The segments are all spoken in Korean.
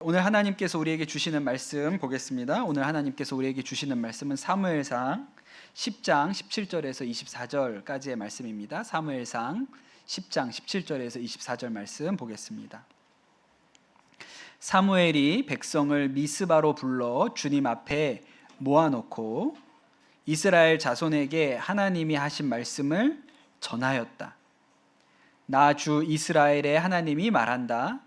오늘 하나님께서 우리에게 주시는 말씀 보겠습니다. 오늘 하나님께서 우리에게 주시는 말씀은 사무엘상 10장 17절에서 24절까지의 말씀입니다. 사무엘상 10장 17절에서 24절 말씀 보겠습니다. 사무엘이 백성을 미스바로 불러 주님 앞에 모아놓고 이스라엘 자손에게 하나님이 하신 말씀을 전하였다. 나 주 이스라엘의 하나님이 말한다.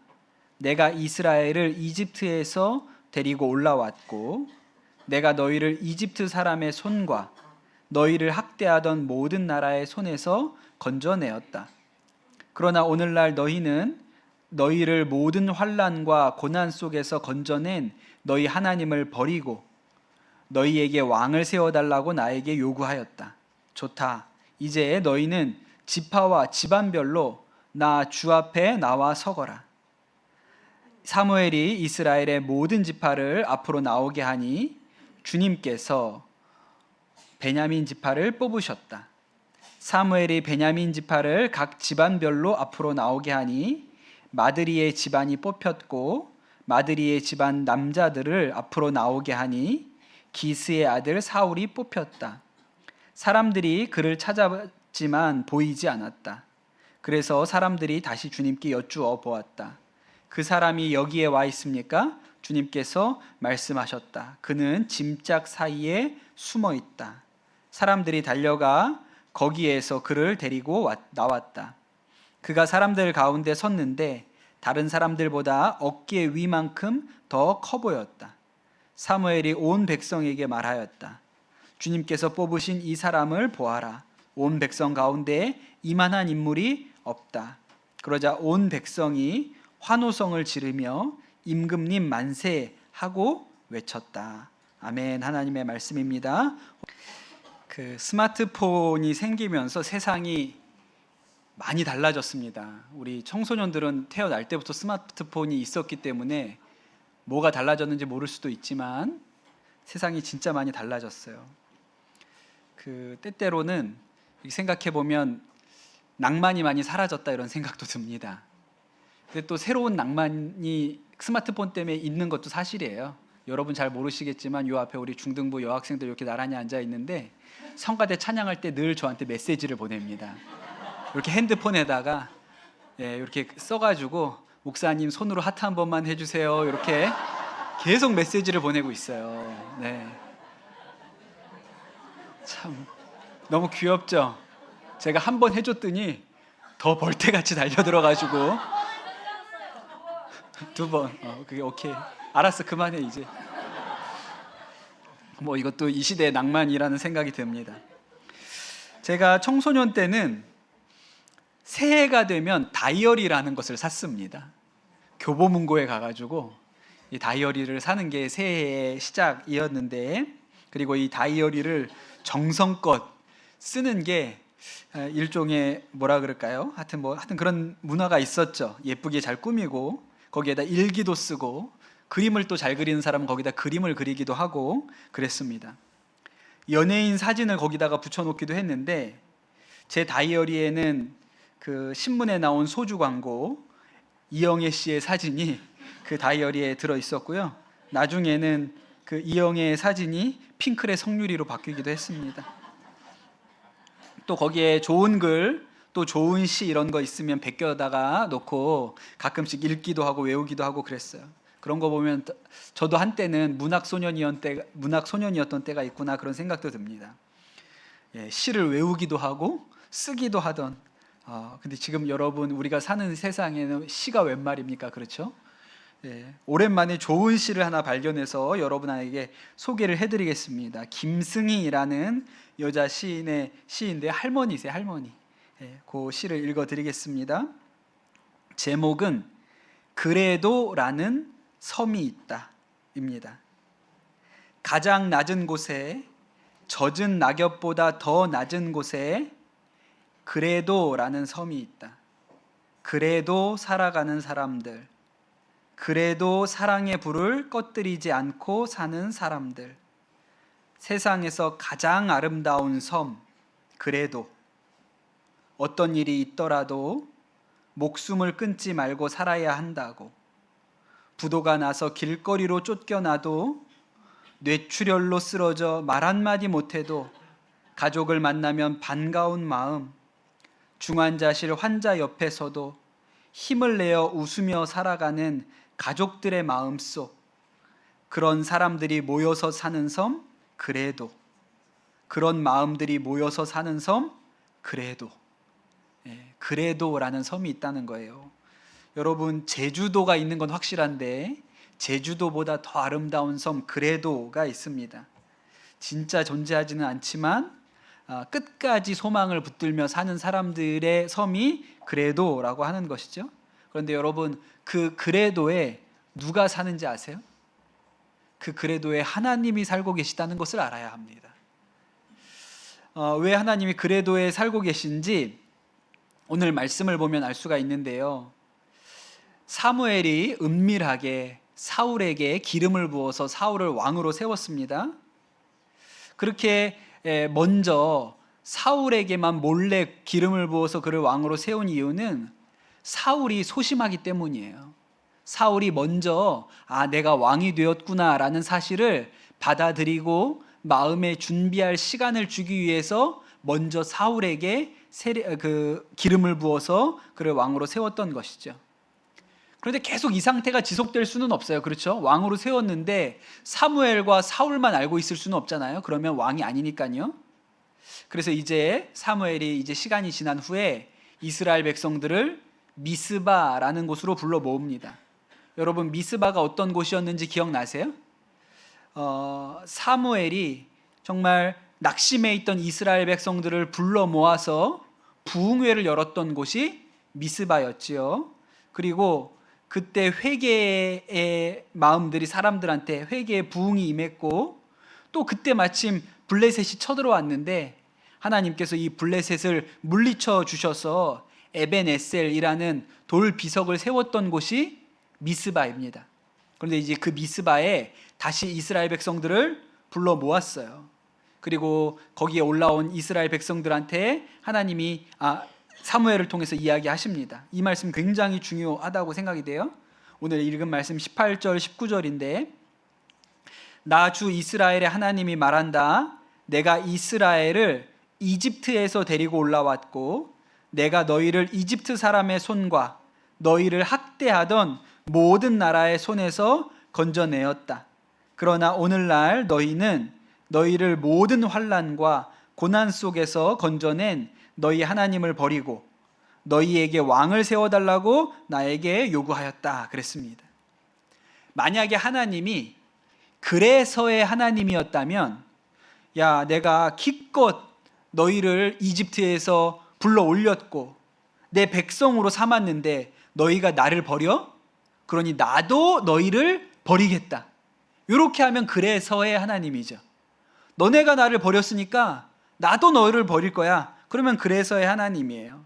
내가 이스라엘을 이집트에서 데리고 올라왔고 내가 너희를 이집트 사람의 손과 너희를 학대하던 모든 나라의 손에서 건져내었다. 그러나 오늘날 너희는 너희를 모든 환난과 고난 속에서 건져낸 너희 하나님을 버리고 너희에게 왕을 세워달라고 나에게 요구하였다. 좋다. 이제 너희는 지파와 집안별로 나 주 앞에 나와 서거라. 사무엘이 이스라엘의 모든 지파를 앞으로 나오게 하니 주님께서 베냐민 지파를 뽑으셨다. 사무엘이 베냐민 지파를 각 집안별로 앞으로 나오게 하니 마드리의 집안이 뽑혔고 마드리의 집안 남자들을 앞으로 나오게 하니 기스의 아들 사울이 뽑혔다. 사람들이 그를 찾았지만 보이지 않았다. 그래서 사람들이 다시 주님께 여쭈어 보았다. 그 사람이 여기에 와 있습니까? 주님께서 말씀하셨다. 그는 짐짝 사이에 숨어 있다. 사람들이 달려가 거기에서 그를 데리고 나왔다. 그가 사람들 가운데 섰는데 다른 사람들보다 어깨 위만큼 더 커 보였다. 사무엘이 온 백성에게 말하였다. 주님께서 뽑으신 이 사람을 보아라. 온 백성 가운데 이만한 인물이 없다. 그러자 온 백성이 환호성을 지르며 임금님 만세 하고 외쳤다. 아멘. 하나님의 말씀입니다. 스마트폰이 생기면서 세상이 많이 달라졌습니다. 우리 청소년들은 태어날 때부터 스마트폰이 있었기 때문에 뭐가 달라졌는지 모를 수도 있지만 세상이 진짜 많이 달라졌어요. 때때로는 생각해 보면 낭만이 많이 사라졌다 이런 생각도 듭니다. 근데 또 새로운 낭만이 스마트폰 때문에 있는 것도 사실이에요. 여러분 잘 모르시겠지만 요 앞에 우리 중등부 여학생들 이렇게 나란히 앉아 있는데 성가대 찬양할 때 늘 저한테 메시지를 보냅니다. 이렇게 핸드폰에다가 이렇게 써가지고 목사님 손으로 하트 한 번만 해주세요. 이렇게 계속 메시지를 보내고 있어요. 네. 참 너무 귀엽죠? 제가 한 번 해줬더니 더 벌떼같이 달려들어가지고 두 번. 그게 오케이. 알았어. 그만해 이제. 이것도 이 시대의 낭만이라는 생각이 듭니다. 제가 청소년 때는 새해가 되면 다이어리라는 것을 샀습니다. 교보문고에 가가지고 이 다이어리를 사는 게 새해의 시작이었는데, 그리고 이 다이어리를 정성껏 쓰는 게 일종의 뭐라 그럴까요? 하여튼 그런 문화가 있었죠. 예쁘게 잘 꾸미고 거기에다 일기도 쓰고 그림을 또 잘 그리는 사람은 거기다 그림을 그리기도 하고 그랬습니다. 연예인 사진을 거기다가 붙여놓기도 했는데 제 다이어리에는 그 신문에 나온 소주 광고 이영애 씨의 사진이 그 다이어리에 들어 있었고요. 나중에는 그 이영애의 사진이 핑클의 성유리로 바뀌기도 했습니다. 또 거기에 좋은 글, 또 좋은 시 이런 거 있으면 베껴다가 놓고 가끔씩 읽기도 하고 외우기도 하고 그랬어요. 그런 거 보면 저도 한때는 문학소년이었던 때가 있구나 그런 생각도 듭니다. 시를 외우기도 하고 쓰기도 하던. 근데 지금 여러분 우리가 사는 세상에는 시가 웬 말입니까? 그렇죠? 오랜만에 좋은 시를 하나 발견해서 여러분에게 소개를 해드리겠습니다. 김승희라는 여자 시인의 시인데 할머니세요, 할머니. 그 시를 읽어드리겠습니다. 제목은 그래도라는 섬이 있다 입니다. 가장 낮은 곳에, 젖은 낙엽보다 더 낮은 곳에 그래도라는 섬이 있다. 그래도 살아가는 사람들, 그래도 사랑의 불을 꺼뜨리지 않고 사는 사람들, 세상에서 가장 아름다운 섬, 그래도 어떤 일이 있더라도 목숨을 끊지 말고 살아야 한다고, 부도가 나서 길거리로 쫓겨나도, 뇌출혈로 쓰러져 말 한마디 못해도 가족을 만나면 반가운 마음, 중환자실 환자 옆에서도 힘을 내어 웃으며 살아가는 가족들의 마음속, 그런 사람들이 모여서 사는 섬 그래도, 그런 마음들이 모여서 사는 섬 그래도, 그래도라는 섬이 있다는 거예요. 여러분, 제주도가 있는 건 확실한데 제주도보다 더 아름다운 섬 그래도가 있습니다. 진짜 존재하지는 않지만 끝까지 소망을 붙들며 사는 사람들의 섬이 그래도라고 하는 것이죠. 그런데 여러분, 그 그래도에 누가 사는지 아세요? 그 그래도에 하나님이 살고 계시다는 것을 알아야 합니다. 왜 하나님이 그래도에 살고 계신지 오늘 말씀을 보면 알 수가 있는데요. 사무엘이 은밀하게 사울에게 기름을 부어서 사울을 왕으로 세웠습니다. 그렇게 먼저 사울에게만 몰래 기름을 부어서 그를 왕으로 세운 이유는 사울이 소심하기 때문이에요. 사울이 먼저 내가 왕이 되었구나 라는 사실을 받아들이고 마음에 준비할 시간을 주기 위해서 먼저 사울에게 기름을 부어서 그를 왕으로 세웠던 것이죠. 그런데 계속 이 상태가 지속될 수는 없어요. 그렇죠? 왕으로 세웠는데 사무엘과 사울만 알고 있을 수는 없잖아요. 그러면 왕이 아니니까요. 그래서 이제 사무엘이 시간이 지난 후에 이스라엘 백성들을 미스바라는 곳으로 불러 모읍니다. 여러분, 미스바가 어떤 곳이었는지 기억나세요? 사무엘이 정말 낙심해 있던 이스라엘 백성들을 불러 모아서 부흥회를 열었던 곳이 미스바였지요. 그리고 그때 회개의 마음들이 사람들한테 회개의 부흥이 임했고, 또 그때 마침 블레셋이 쳐들어왔는데 하나님께서 이 블레셋을 물리쳐 주셔서 에벤에셀이라는 돌 비석을 세웠던 곳이 미스바입니다. 그런데 이제 그 미스바에 다시 이스라엘 백성들을 불러 모았어요. 그리고 거기에 올라온 이스라엘 백성들한테 하나님이 사무엘을 통해서 이야기하십니다. 이 말씀 굉장히 중요하다고 생각이 돼요. 오늘 읽은 말씀 18절 19절인데, 나 주 이스라엘의 하나님이 말한다. 내가 이스라엘을 이집트에서 데리고 올라왔고 내가 너희를 이집트 사람의 손과 너희를 학대하던 모든 나라의 손에서 건져내었다. 그러나 오늘날 너희는 너희를 모든 환난과 고난 속에서 건져낸 너희 하나님을 버리고 너희에게 왕을 세워달라고 나에게 요구하였다 그랬습니다. 만약에 하나님이 그래서의 하나님이었다면, 야, 내가 기껏 너희를 이집트에서 불러 올렸고 내 백성으로 삼았는데 너희가 나를 버려? 그러니 나도 너희를 버리겠다. 이렇게 하면 그래서의 하나님이죠. 너네가 나를 버렸으니까 나도 너희를 버릴 거야. 그러면 그래서의 하나님이에요.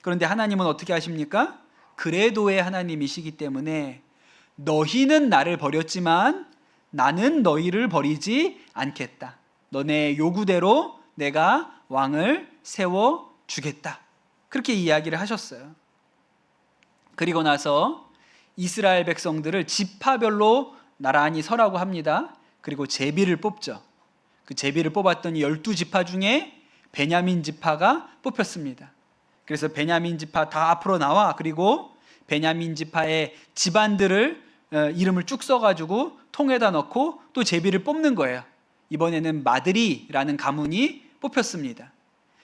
그런데 하나님은 어떻게 하십니까? 그래도의 하나님이시기 때문에 너희는 나를 버렸지만 나는 너희를 버리지 않겠다. 너네 요구대로 내가 왕을 세워주겠다. 그렇게 이야기를 하셨어요. 그리고 나서 이스라엘 백성들을 지파별로 나란히 서라고 합니다. 그리고 제비를 뽑죠. 그 제비를 뽑았더니 12지파 중에 베냐민 지파가 뽑혔습니다. 그래서 베냐민 지파 다 앞으로 나와. 그리고 베냐민 지파의 집안들을 이름을 쭉 써가지고 통에다 넣고 또 제비를 뽑는 거예요. 이번에는 마드리라는 가문이 뽑혔습니다.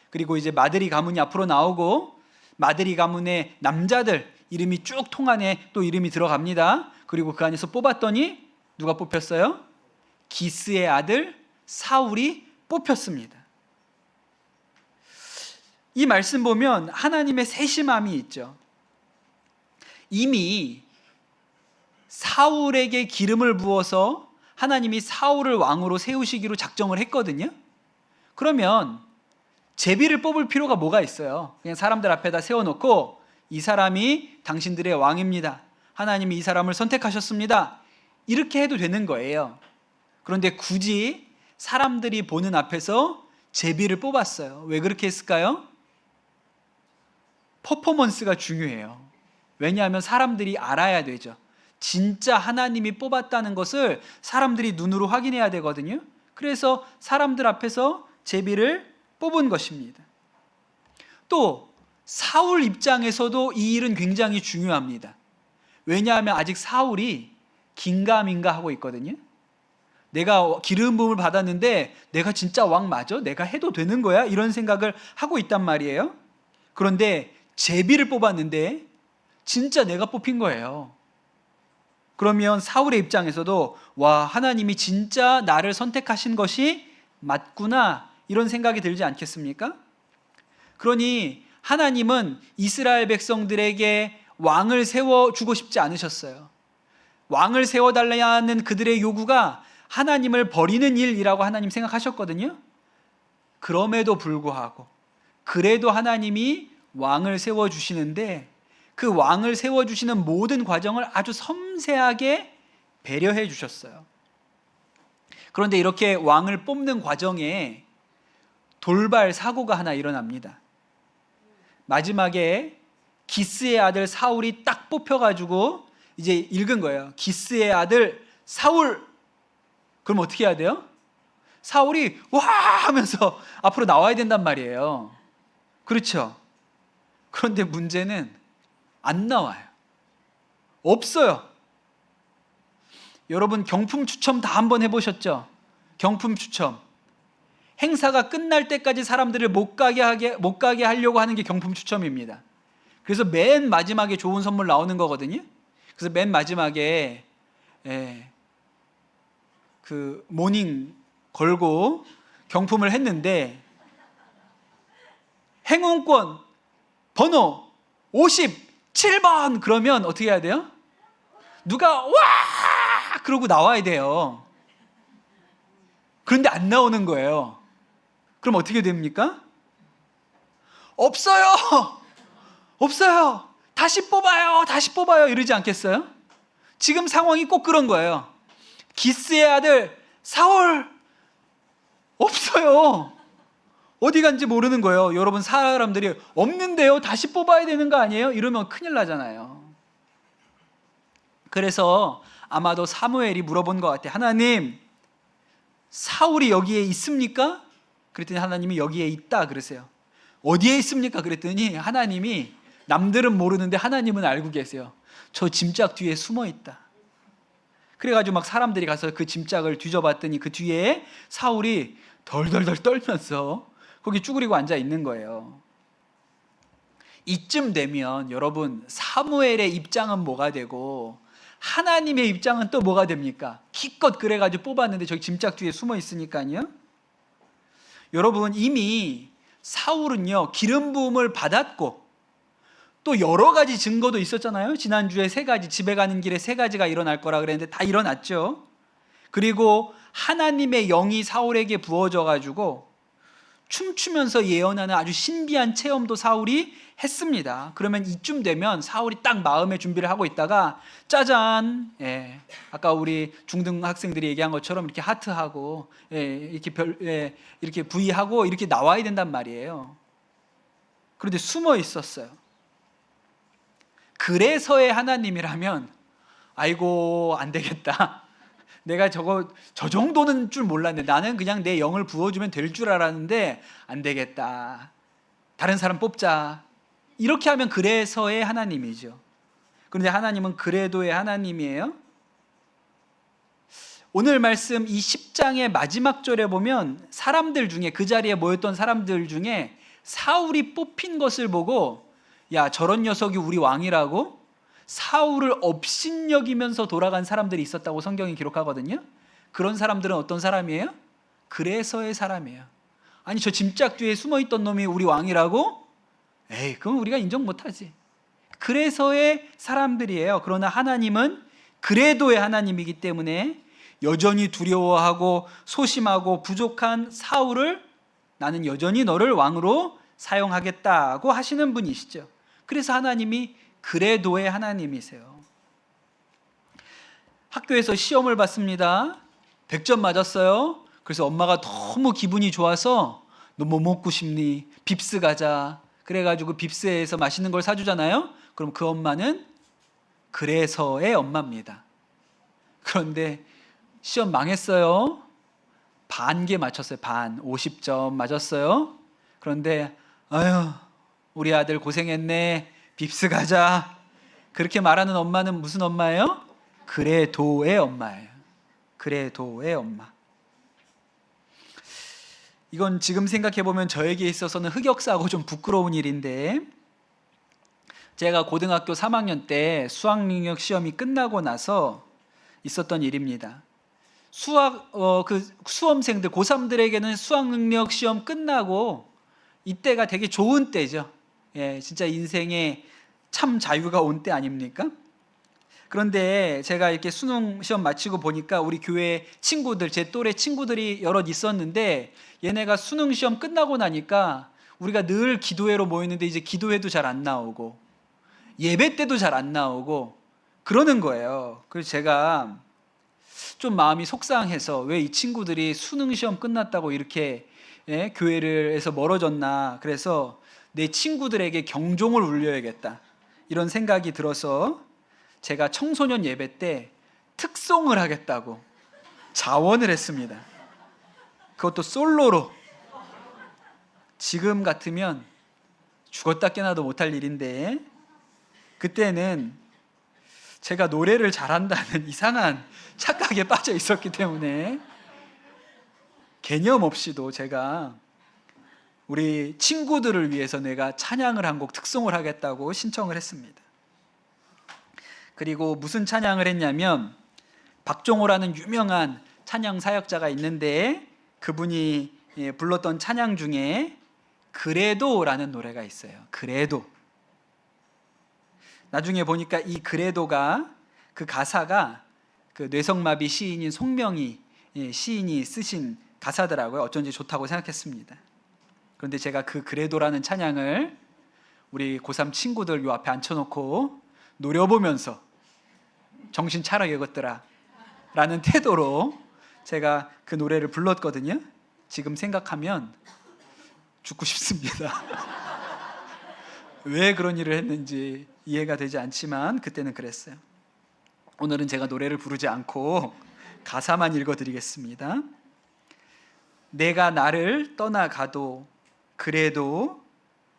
그리고 이제 마드리 가문이 앞으로 나오고 마드리 가문의 남자들 이름이 쭉 통 안에 또 이름이 들어갑니다. 그리고 그 안에서 뽑았더니 누가 뽑혔어요? 기스의 아들 사울이 뽑혔습니다. 이 말씀 보면 하나님의 세심함이 있죠. 이미 사울에게 기름을 부어서 하나님이 사울을 왕으로 세우시기로 작정을 했거든요. 그러면 제비를 뽑을 필요가 뭐가 있어요? 그냥 사람들 앞에다 세워놓고 이 사람이 당신들의 왕입니다. 하나님이 이 사람을 선택하셨습니다. 이렇게 해도 되는 거예요. 그런데 굳이 사람들이 보는 앞에서 제비를 뽑았어요. 왜 그렇게 했을까요? 퍼포먼스가 중요해요. 왜냐하면 사람들이 알아야 되죠. 진짜 하나님이 뽑았다는 것을 사람들이 눈으로 확인해야 되거든요. 그래서 사람들 앞에서 제비를 뽑은 것입니다. 또 사울 입장에서도 이 일은 굉장히 중요합니다. 왜냐하면 아직 사울이 긴가민가 하고 있거든요. 내가 기름 부음을 받았는데 내가 진짜 왕 맞아? 내가 해도 되는 거야? 이런 생각을 하고 있단 말이에요. 그런데 제비를 뽑았는데 진짜 내가 뽑힌 거예요. 그러면 사울의 입장에서도 와, 하나님이 진짜 나를 선택하신 것이 맞구나, 이런 생각이 들지 않겠습니까? 그러니 하나님은 이스라엘 백성들에게 왕을 세워주고 싶지 않으셨어요. 왕을 세워달라는 그들의 요구가 하나님을 버리는 일이라고 하나님 생각하셨거든요. 그럼에도 불구하고 그래도 하나님이 왕을 세워주시는데 그 왕을 세워주시는 모든 과정을 아주 섬세하게 배려해 주셨어요. 그런데 이렇게 왕을 뽑는 과정에 돌발 사고가 하나 일어납니다. 마지막에 기스의 아들 사울이 딱 뽑혀가지고 이제 읽은 거예요. 기스의 아들 사울. 그럼 어떻게 해야 돼요? 사울이 와 하면서 앞으로 나와야 된단 말이에요. 그렇죠? 그런데 문제는 안 나와요. 없어요. 여러분 경품 추첨 다 한번 해보셨죠? 경품 추첨. 행사가 끝날 때까지 사람들을 못 가게 하려고 하는 게 경품 추첨입니다. 그래서 맨 마지막에 좋은 선물 나오는 거거든요. 그래서 맨 마지막에 그 모닝 걸고 경품을 했는데 행운권 번호 57번 그러면 어떻게 해야 돼요? 누가 와 그러고 나와야 돼요. 그런데 안 나오는 거예요. 그럼 어떻게 됩니까? 없어요. 없어요. 다시 뽑아요 이러지 않겠어요? 지금 상황이 꼭 그런 거예요. 기스의 아들 사울 없어요. 어디 간지 모르는 거예요. 여러분 사람들이 없는데요, 다시 뽑아야 되는 거 아니에요? 이러면 큰일 나잖아요. 그래서 아마도 사무엘이 물어본 것 같아요. 하나님, 사울이 여기에 있습니까? 그랬더니 하나님이 여기에 있다 그러세요. 어디에 있습니까? 그랬더니 하나님이, 남들은 모르는데 하나님은 알고 계세요. 저 짐짝 뒤에 숨어 있다. 그래가지고 막 사람들이 가서 그 짐짝을 뒤져봤더니 그 뒤에 사울이 덜덜덜 떨면서 거기 쭈그리고 앉아 있는 거예요. 이쯤 되면 여러분 사무엘의 입장은 뭐가 되고 하나님의 입장은 또 뭐가 됩니까? 기껏 그래가지고 뽑았는데 저기 짐짝 뒤에 숨어 있으니까요. 여러분 이미 사울은요 기름 부음을 받았고 또 여러 가지 증거도 있었잖아요. 지난주에 3가지, 집에 가는 길에 3가지가 일어날 거라 그랬는데 다 일어났죠. 그리고 하나님의 영이 사울에게 부어져 가지고 춤추면서 예언하는 아주 신비한 체험도 사울이 했습니다. 그러면 이쯤 되면 사울이 딱 마음의 준비를 하고 있다가 짜잔, 아까 우리 중등 학생들이 얘기한 것처럼 이렇게 하트하고 이렇게 V하고 이렇게 나와야 된단 말이에요. 그런데 숨어 있었어요. 그래서의 하나님이라면 아이고 안 되겠다. 내가 저 정도는 줄 몰랐는데 나는 그냥 내 영을 부어주면 될 줄 알았는데 안 되겠다. 다른 사람 뽑자. 이렇게 하면 그래서의 하나님이죠. 그런데 하나님은 그래도의 하나님이에요. 오늘 말씀 이 10장의 마지막 절에 보면 사람들 중에, 그 자리에 모였던 사람들 중에 사울이 뽑힌 것을 보고 야 저런 녀석이 우리 왕이라고 사울을 업신여기면서 돌아간 사람들이 있었다고 성경이 기록하거든요. 그런 사람들은 어떤 사람이에요? 그래서의 사람이에요. 아니 저 짐짝 뒤에 숨어있던 놈이 우리 왕이라고? 에이 그건 우리가 인정 못하지. 그래서의 사람들이에요. 그러나 하나님은 그래도의 하나님이기 때문에 여전히 두려워하고 소심하고 부족한 사울을 나는 여전히 너를 왕으로 사용하겠다고 하시는 분이시죠. 그래서 하나님이 그래도의 하나님이세요. 학교에서 시험을 봤습니다. 100점 맞았어요. 그래서 엄마가 너무 기분이 좋아서 너 뭐 먹고 싶니? 빕스 가자. 그래가지고 빕스에서 맛있는 걸 사주잖아요. 그럼 그 엄마는 그래서의 엄마입니다. 그런데 시험 망했어요. 반개 맞췄어요. 반 50점 맞았어요. 그런데 아유, 우리 아들 고생했네. 빕스 가자. 그렇게 말하는 엄마는 무슨 엄마예요? 그래도의 엄마예요. 그래도의 엄마. 이건 지금 생각해보면 저에게 있어서는 흑역사하고 좀 부끄러운 일인데, 제가 고등학교 3학년 때 수학 능력 시험이 끝나고 나서 있었던 일입니다. 수험생들, 고3들에게는 수학 능력 시험 끝나고 이때가 되게 좋은 때죠. 예, 진짜 인생에 참 자유가 온 때 아닙니까? 그런데 제가 이렇게 수능 시험 마치고 보니까 우리 교회 친구들, 제 또래 친구들이 여럿 있었는데, 얘네가 수능 시험 끝나고 나니까 우리가 늘 기도회로 모였는데 이제 기도회도 잘 안 나오고 예배 때도 잘 안 나오고 그러는 거예요. 그래서 제가 좀 마음이 속상해서, 왜 이 친구들이 수능 시험 끝났다고 이렇게 교회를 해서 멀어졌나. 그래서 내 친구들에게 경종을 울려야겠다, 이런 생각이 들어서 제가 청소년 예배 때 특송을 하겠다고 자원을 했습니다. 그것도 솔로로. 지금 같으면 죽었다 깨나도 못할 일인데, 그때는 제가 노래를 잘한다는 이상한 착각에 빠져 있었기 때문에 개념 없이도 제가 우리 친구들을 위해서 내가 찬양을 한 곡 특송을 하겠다고 신청을 했습니다. 그리고 무슨 찬양을 했냐면, 박종호라는 유명한 찬양 사역자가 있는데 그분이 불렀던 찬양 중에 그래도라는 노래가 있어요. 그래도. 나중에 보니까 이 그래도가, 그 가사가 그 뇌성마비 시인인 송명희 시인이 쓰신 가사더라고요. 어쩐지 좋다고 생각했습니다. 그런데 제가 그 그래도라는 찬양을 우리 고3 친구들 요 앞에 앉혀놓고 노려보면서 정신 차려 이것들아 라는 태도로 제가 그 노래를 불렀거든요. 지금 생각하면 죽고 싶습니다. 왜 그런 일을 했는지 이해가 되지 않지만 그때는 그랬어요. 오늘은 제가 노래를 부르지 않고 가사만 읽어드리겠습니다. 내가 나를 떠나가도 그래도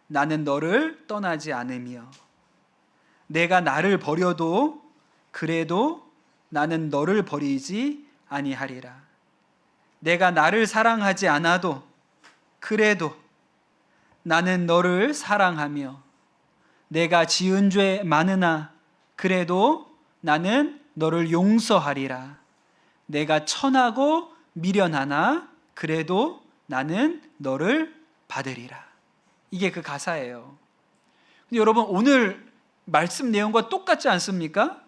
나는 너를 떠나지 않으며, 내가 나를 버려도 그래도 나는 너를 버리지 아니하리라. 내가 나를 사랑하지 않아도 그래도 나는 너를 사랑하며, 내가 지은 죄 많으나 그래도 나는 너를 용서하리라. 내가 천하고 미련하나 그래도 나는 너를 받으리라. 이게 그 가사예요. 근데 여러분, 오늘 말씀 내용과 똑같지 않습니까?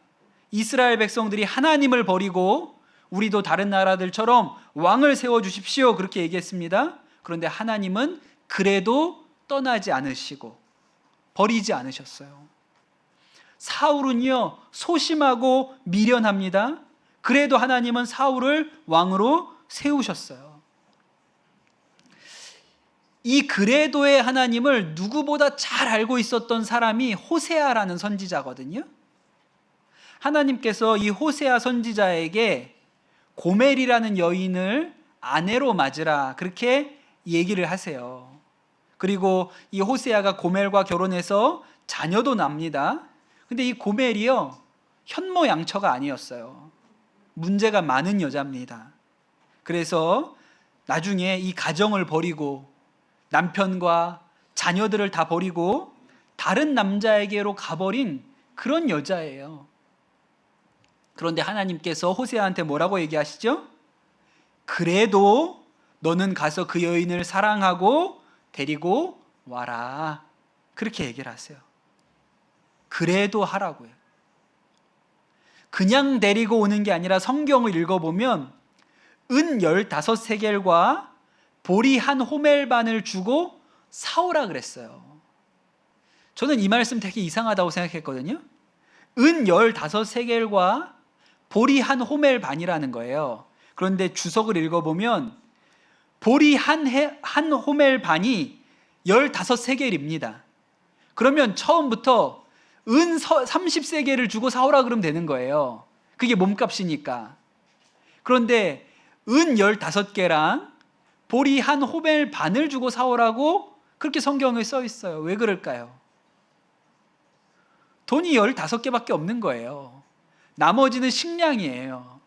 이스라엘 백성들이 하나님을 버리고 우리도 다른 나라들처럼 왕을 세워주십시오, 그렇게 얘기했습니다. 그런데 하나님은 그래도 떠나지 않으시고 버리지 않으셨어요. 사울은요, 소심하고 미련합니다. 그래도 하나님은 사울을 왕으로 세우셨어요. 이 그래도의 하나님을 누구보다 잘 알고 있었던 사람이 호세아라는 선지자거든요. 하나님께서 이 호세아 선지자에게 고멜이라는 여인을 아내로 맞으라, 그렇게 얘기를 하세요. 그리고 이 호세아가 고멜과 결혼해서 자녀도 납니다. 근데 이 고멜이요, 현모양처가 아니었어요. 문제가 많은 여자입니다. 그래서 나중에 이 가정을 버리고 남편과 자녀들을 다 버리고 다른 남자에게로 가버린 그런 여자예요. 그런데 하나님께서 호세아한테 뭐라고 얘기하시죠? 그래도 너는 가서 그 여인을 사랑하고 데리고 와라, 그렇게 얘기를 하세요. 그래도 하라고요. 그냥 데리고 오는 게 아니라 성경을 읽어보면 은 15세겔과 보리 한 호멜반을 주고 사오라 그랬어요. 저는 이 말씀 되게 이상하다고 생각했거든요. 은 15세겔과 보리 한 호멜반이라는 거예요. 그런데 주석을 읽어보면 보리 한 호멜반이 15세겔입니다. 그러면 처음부터 은 30세겔을 주고 사오라 그러면 되는 거예요. 그게 몸값이니까. 그런데 은 15개랑 보리 한 호멜 반을 주고 사오라고 그렇게 성경에 써 있어요. 왜 그럴까요? 돈이 15개밖에 없는 거예요. 나머지는 식량이에요.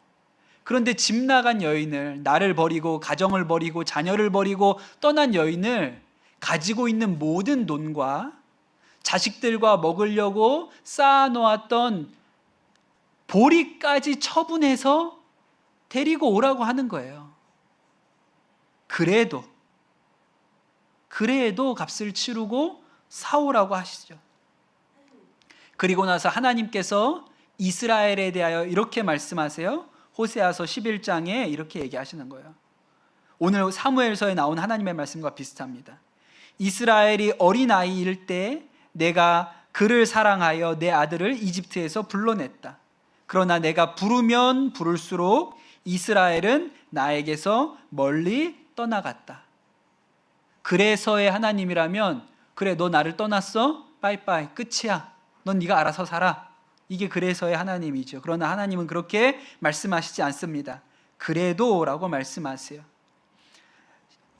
그런데 집 나간 여인을, 나를 버리고 가정을 버리고 자녀를 버리고 떠난 여인을 가지고 있는 모든 돈과 자식들과 먹으려고 쌓아놓았던 보리까지 처분해서 데리고 오라고 하는 거예요. 그래도 값을 치르고 사오라고 하시죠. 그리고 나서 하나님께서 이스라엘에 대하여 이렇게 말씀하세요. 호세아서 11장에 이렇게 얘기하시는 거예요. 오늘 사무엘서에 나온 하나님의 말씀과 비슷합니다. 이스라엘이 어린아이일 때 내가 그를 사랑하여 내 아들을 이집트에서 불러냈다. 그러나 내가 부르면 부를수록 이스라엘은 나에게서 멀리 떠나갔다. 그래서의 하나님이라면, 그래 너 나를 떠났어? 빠이빠이 끝이야. 넌 네가 알아서 살아. 이게 그래서의 하나님이죠. 그러나 하나님은 그렇게 말씀하시지 않습니다. 그래도 라고 말씀하세요.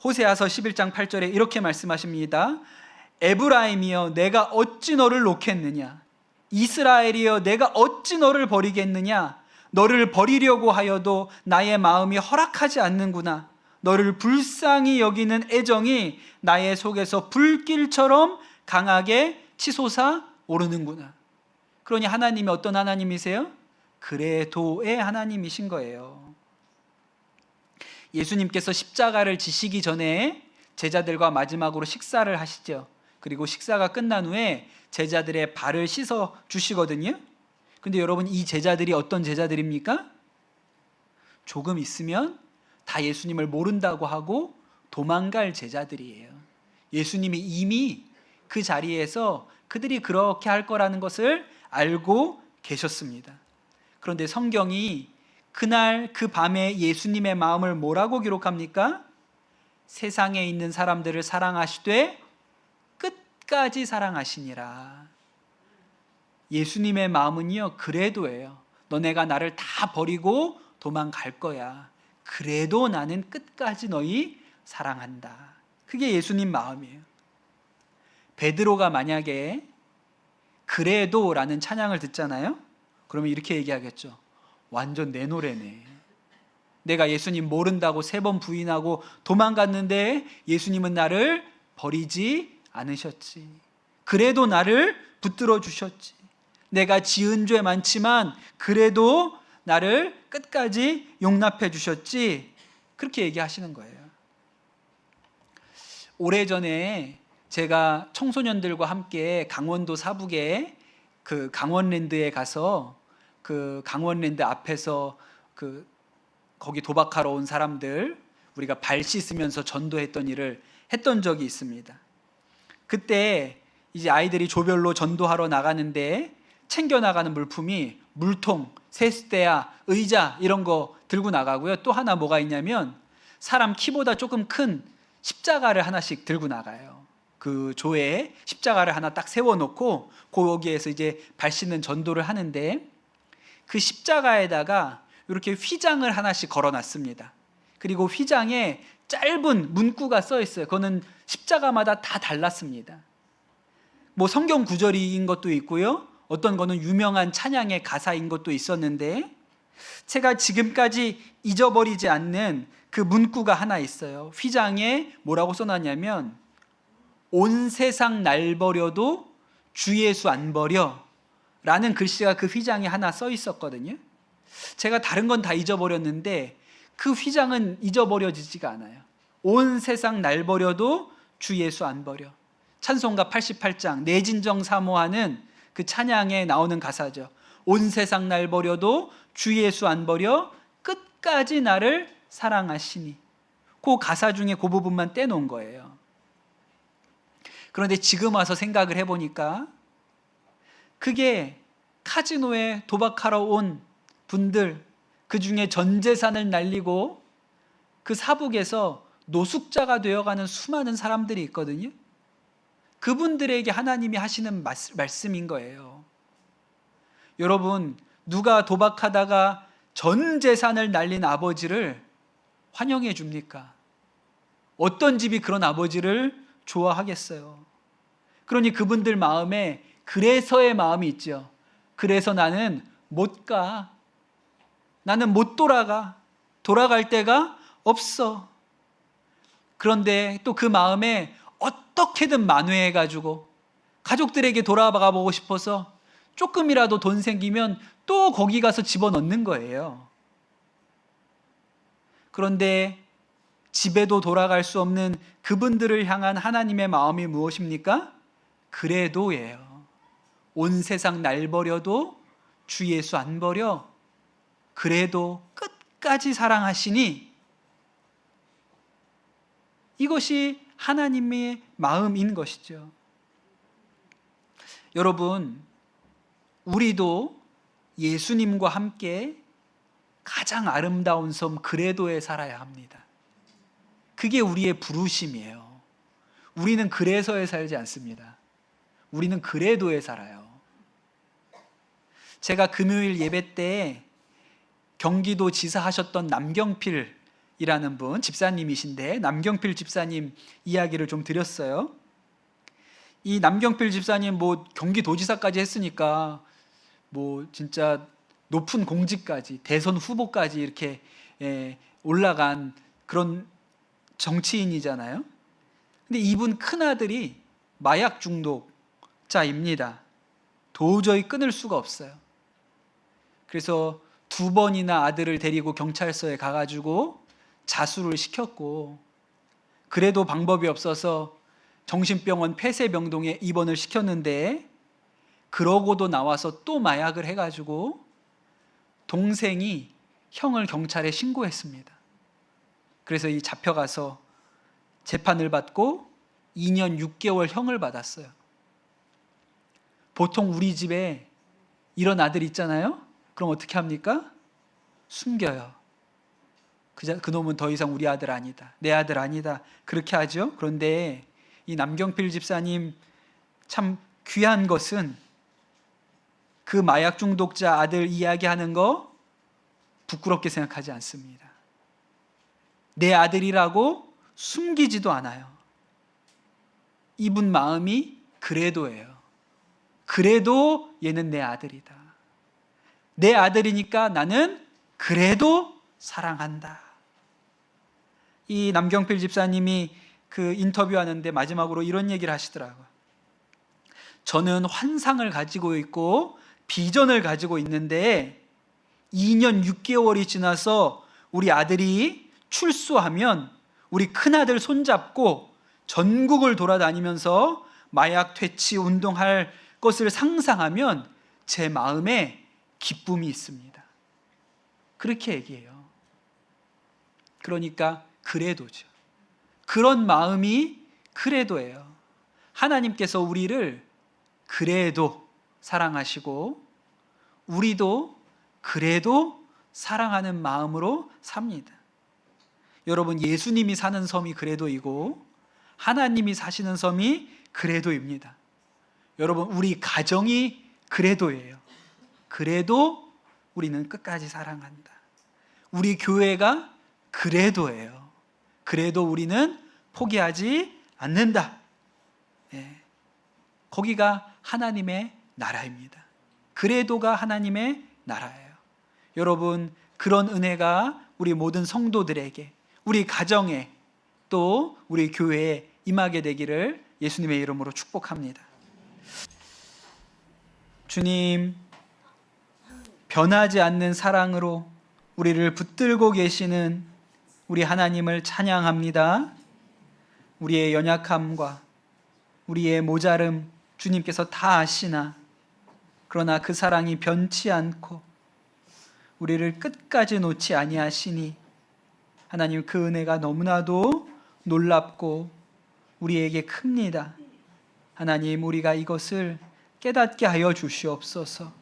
호세아서 11장 8절에 이렇게 말씀하십니다. 에브라임이여 내가 어찌 너를 놓겠느냐, 이스라엘이여 내가 어찌 너를 버리겠느냐. 너를 버리려고 하여도 나의 마음이 허락하지 않는구나. 너를 불쌍히 여기는 애정이 나의 속에서 불길처럼 강하게 치솟아 오르는구나. 그러니 하나님이 어떤 하나님이세요? 그래도의 하나님이신 거예요. 예수님께서 십자가를 지시기 전에 제자들과 마지막으로 식사를 하시죠. 그리고 식사가 끝난 후에 제자들의 발을 씻어 주시거든요. 근데 여러분, 이 제자들이 어떤 제자들입니까? 조금 있으면 다 예수님을 모른다고 하고 도망갈 제자들이에요. 예수님이 이미 그 자리에서 그들이 그렇게 할 거라는 것을 알고 계셨습니다. 그런데 성경이 그날 그 밤에 예수님의 마음을 뭐라고 기록합니까? 세상에 있는 사람들을 사랑하시되 끝까지 사랑하시니라. 예수님의 마음은요, 그래도예요. 너네가 나를 다 버리고 도망갈 거야. 그래도 나는 끝까지 너희 사랑한다. 그게 예수님 마음이에요. 베드로가 만약에 그래도라는 찬양을 듣잖아요. 그러면 이렇게 얘기하겠죠. 완전 내 노래네. 내가 예수님 모른다고 3번 부인하고 도망갔는데 예수님은 나를 버리지 않으셨지. 그래도 나를 붙들어 주셨지. 내가 지은 죄 많지만 그래도 나를 끝까지 용납해 주셨지. 그렇게 얘기하시는 거예요. 오래전에 제가 청소년들과 함께 강원도 사북에 그 강원랜드에 가서 그 강원랜드 앞에서 거기 도박하러 온 사람들 우리가 발 씻으면서 전도했던 일을 했던 적이 있습니다. 그때 이제 아이들이 조별로 전도하러 나가는데 챙겨 나가는 물품이 물통, 세숫대야, 의자 이런 거 들고 나가고요. 또 하나 뭐가 있냐면 사람 키보다 조금 큰 십자가를 하나씩 들고 나가요. 그 조에 십자가를 하나 딱 세워놓고 거기에서 이제 발 씻는 전도를 하는데 그 십자가에다가 이렇게 휘장을 하나씩 걸어놨습니다. 그리고 휘장에 짧은 문구가 써 있어요. 그거는 십자가마다 다 달랐습니다. 뭐 성경 구절인 것도 있고요. 어떤 거는 유명한 찬양의 가사인 것도 있었는데 제가 지금까지 잊어버리지 않는 그 문구가 하나 있어요. 휘장에 뭐라고 써놨냐면 온 세상 날 버려도 주 예수 안 버려 라는 글씨가 그 휘장에 하나 써 있었거든요. 제가 다른 건 다 잊어버렸는데 그 휘장은 잊어버려지지가 않아요. 온 세상 날 버려도 주 예수 안 버려. 찬송가 88장 내진정 사모하는 그 찬양에 나오는 가사죠. 온 세상 날 버려도 주 예수 안 버려 끝까지 나를 사랑하시니. 그 가사 중에 그 부분만 떼놓은 거예요. 그런데 지금 와서 생각을 해보니까 그게 카지노에 도박하러 온 분들, 그 중에 전 재산을 날리고 그 사북에서 노숙자가 되어가는 수많은 사람들이 있거든요. 그분들에게 하나님이 하시는 말씀인 거예요. 여러분, 누가 도박하다가 전 재산을 날린 아버지를 환영해 줍니까? 어떤 집이 그런 아버지를 좋아하겠어요? 그러니 그분들 마음에 그래서의 마음이 있죠. 그래서 나는 못 가. 나는 못 돌아가. 돌아갈 데가 없어. 그런데 또 그 마음에 어떻게든 만회해가지고 가족들에게 돌아가 보고 싶어서 조금이라도 돈 생기면 또 거기 가서 집어넣는 거예요. 그런데 집에도 돌아갈 수 없는 그분들을 향한 하나님의 마음이 무엇입니까? 그래도예요. 온 세상 날 버려도 주 예수 안 버려. 그래도 끝까지 사랑하시니, 이것이 하나님의 마음인 것이죠. 여러분, 우리도 예수님과 함께 가장 아름다운 섬 그레도에 살아야 합니다. 그게 우리의 부르심이에요. 우리는 그래서에 살지 않습니다. 우리는 그레도에 살아요. 제가 금요일 예배 때 경기도 지사 하셨던 남경필이라는 분, 집사님이신데 남경필 집사님 이야기를 좀 드렸어요. 이 남경필 집사님 경기도지사까지 했으니까 진짜 높은 공직까지, 대선 후보까지 이렇게 올라간 그런 정치인이잖아요. 근데 이분 큰아들이 마약 중독자입니다. 도저히 끊을 수가 없어요. 그래서 2번이나 아들을 데리고 경찰서에 가가지고 자수를 시켰고, 그래도 방법이 없어서 정신병원 폐쇄병동에 입원을 시켰는데, 그러고도 나와서 또 마약을 해가지고 동생이 형을 경찰에 신고했습니다. 그래서 이 잡혀가서 재판을 받고 2년 6개월 형을 받았어요. 보통 우리 집에 이런 아들 있잖아요. 그럼 어떻게 합니까? 숨겨요. 그놈은 더 이상 우리 아들 아니다. 내 아들 아니다. 그렇게 하죠. 그런데 이 남경필 집사님 참 귀한 것은 그 마약 중독자 아들 이야기하는 거 부끄럽게 생각하지 않습니다. 내 아들이라고 숨기지도 않아요. 이분 마음이 그래도예요. 그래도 얘는 내 아들이다. 내 아들이니까 나는 그래도 사랑한다. 이 남경필 집사님이 그 인터뷰하는데 마지막으로 이런 얘기를 하시더라고요. 저는 환상을 가지고 있고 비전을 가지고 있는데 2년 6개월이 지나서 우리 아들이 출소하면 우리 큰아들 손잡고 전국을 돌아다니면서 마약 퇴치 운동할 것을 상상하면 제 마음에 기쁨이 있습니다. 그렇게 얘기해요. 그러니까 그래도죠. 그런 마음이 그래도예요. 하나님께서 우리를 그래도 사랑하시고 우리도 그래도 사랑하는 마음으로 삽니다. 여러분, 예수님이 사는 섬이 그래도이고 하나님이 사시는 섬이 그래도입니다. 여러분, 우리 가정이 그래도예요. 그래도 우리는 끝까지 사랑한다. 우리 교회가 그래도예요. 그래도 우리는 포기하지 않는다. 거기가 하나님의 나라입니다. 그래도가 하나님의 나라예요. 여러분, 그런 은혜가 우리 모든 성도들에게, 우리 가정에, 또 우리 교회에 임하게 되기를 예수님의 이름으로 축복합니다. 주님, 변하지 않는 사랑으로 우리를 붙들고 계시는 우리 하나님을 찬양합니다. 우리의 연약함과 우리의 모자름 주님께서 다 아시나, 그러나 그 사랑이 변치 않고 우리를 끝까지 놓지 아니하시니 하나님, 그 은혜가 너무나도 놀랍고 우리에게 큽니다. 하나님, 우리가 이것을 깨닫게 하여 주시옵소서.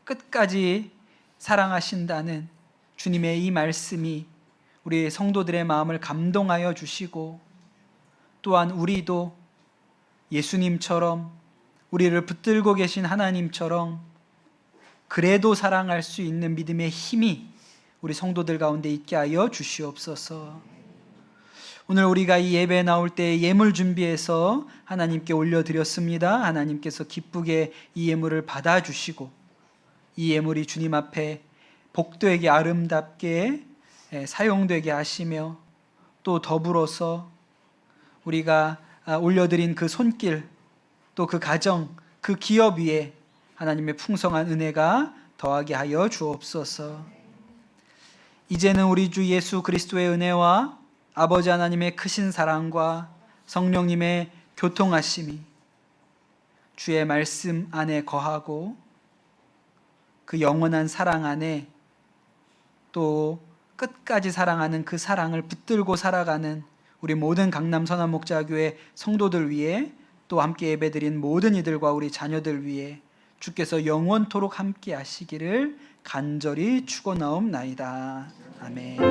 끝까지 사랑하신다는 주님의 이 말씀이 우리 성도들의 마음을 감동하여 주시고, 또한 우리도 예수님처럼, 우리를 붙들고 계신 하나님처럼 그래도 사랑할 수 있는 믿음의 힘이 우리 성도들 가운데 있게 하여 주시옵소서. 오늘 우리가 이 예배에 나올 때 예물 준비해서 하나님께 올려드렸습니다. 하나님께서 기쁘게 이 예물을 받아주시고 이 예물이 주님 앞에 복되게 아름답게 사용되게 하시며, 또 더불어서 우리가 올려드린 그 손길, 또 그 가정, 그 기업 위에 하나님의 풍성한 은혜가 더하게 하여 주옵소서. 이제는 우리 주 예수 그리스도의 은혜와 아버지 하나님의 크신 사랑과 성령님의 교통하심이 주의 말씀 안에 거하고 그 영원한 사랑 안에 또 끝까지 사랑하는 그 사랑을 붙들고 살아가는 우리 모든 강남 선한목자교회 성도들 위해, 또 함께 예배드린 모든 이들과 우리 자녀들 위해 주께서 영원토록 함께 하시기를 간절히 축원하옵나이다. 아멘.